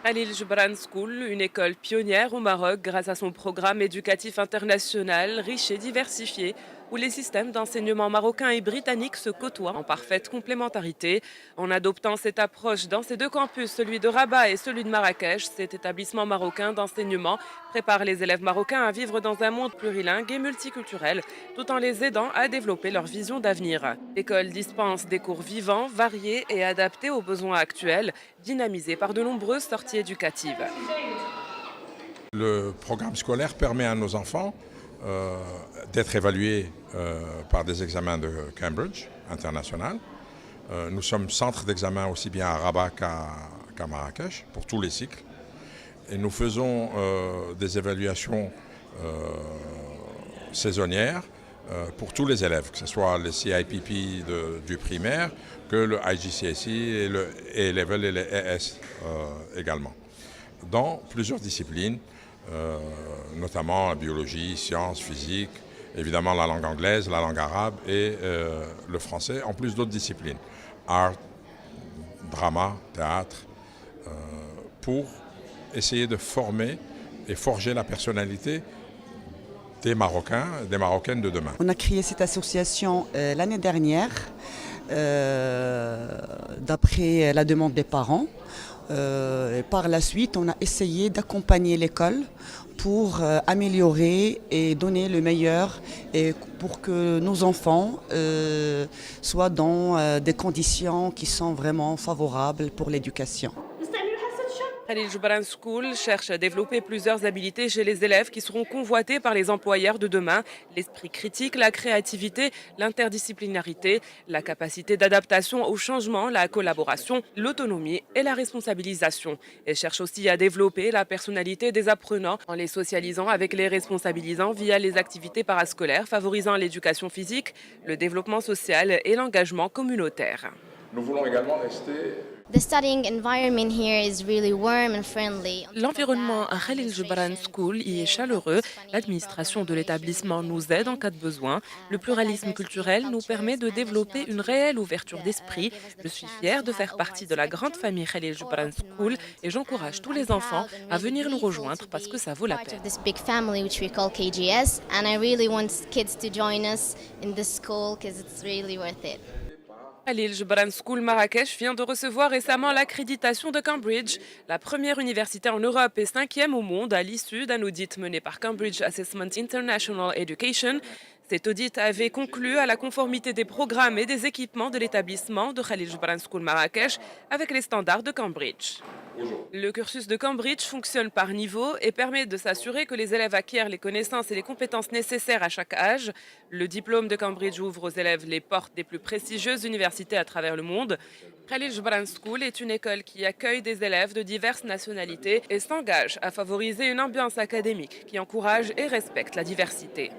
Khalil Gibran School, une école pionnière au Maroc grâce à son programme éducatif international riche et diversifié, où les systèmes d'enseignement marocains et britanniques se côtoient en parfaite complémentarité. En adoptant cette approche dans ces deux campus, celui de Rabat et celui de Marrakech, cet établissement marocain d'enseignement prépare les élèves marocains à vivre dans un monde plurilingue et multiculturel, tout en les aidant à développer leur vision d'avenir. L'école dispense des cours vivants, variés et adaptés aux besoins actuels, dynamisés par de nombreuses sorties éducatives. Le programme scolaire permet à nos enfants euh, d'être évalués par des examens de Cambridge international. Nous sommes centre d'examen aussi bien à Rabat qu'à Marrakech pour tous les cycles. Et nous faisons des évaluations saisonnières pour tous les élèves, que ce soit le CIPP du primaire, que le IGCSE et le A-Level et le ES également, dans plusieurs disciplines, notamment la biologie, sciences, physique, évidemment la langue anglaise, la langue arabe et le français, en plus d'autres disciplines, art, drama, théâtre, pour essayer de former et forger la personnalité des Marocains, des Marocaines de demain. On a créé cette association l'année dernière d'après la demande des parents. Et par la suite, on a essayé d'accompagner l'école pour améliorer et donner le meilleur et pour que nos enfants soient dans des conditions qui sont vraiment favorables pour l'éducation. Khalil Gibran School cherche à développer plusieurs habiletés chez les élèves qui seront convoités par les employeurs de demain. L'esprit critique, la créativité, l'interdisciplinarité, la capacité d'adaptation au changement, la collaboration, l'autonomie et la responsabilisation. Elle cherche aussi à développer la personnalité des apprenants en les socialisant avec les responsabilisant via les activités parascolaires favorisant l'éducation physique, le développement social et l'engagement communautaire. Nous voulons également rester. The studying environment here is really warm and friendly. L'environnement à Khalil Gibran School y est chaleureux. L'administration de l'établissement nous aide en cas de besoin. Le pluralisme culturel nous permet de développer une réelle ouverture d'esprit. Je suis fière de faire partie de la grande famille Khalil Gibran School et j'encourage tous les enfants à venir nous rejoindre parce que ça vaut la peine. This big family which we call KGS, and I really want kids to join us in this school because it's really worth it. Khalil Gibran School Marrakech vient de recevoir récemment l'accréditation de Cambridge, la première université en Europe et cinquième au monde à l'issue d'un audit mené par Cambridge Assessment International Education. Cet audit avait conclu à la conformité des programmes et des équipements de l'établissement de Khalil Gibran School Marrakech avec les standards de Cambridge. Le cursus de Cambridge fonctionne par niveau et permet de s'assurer que les élèves acquièrent les connaissances et les compétences nécessaires à chaque âge. Le diplôme de Cambridge ouvre aux élèves les portes des plus prestigieuses universités à travers le monde. Khalil Gibran School est une école qui accueille des élèves de diverses nationalités et s'engage à favoriser une ambiance académique qui encourage et respecte la diversité.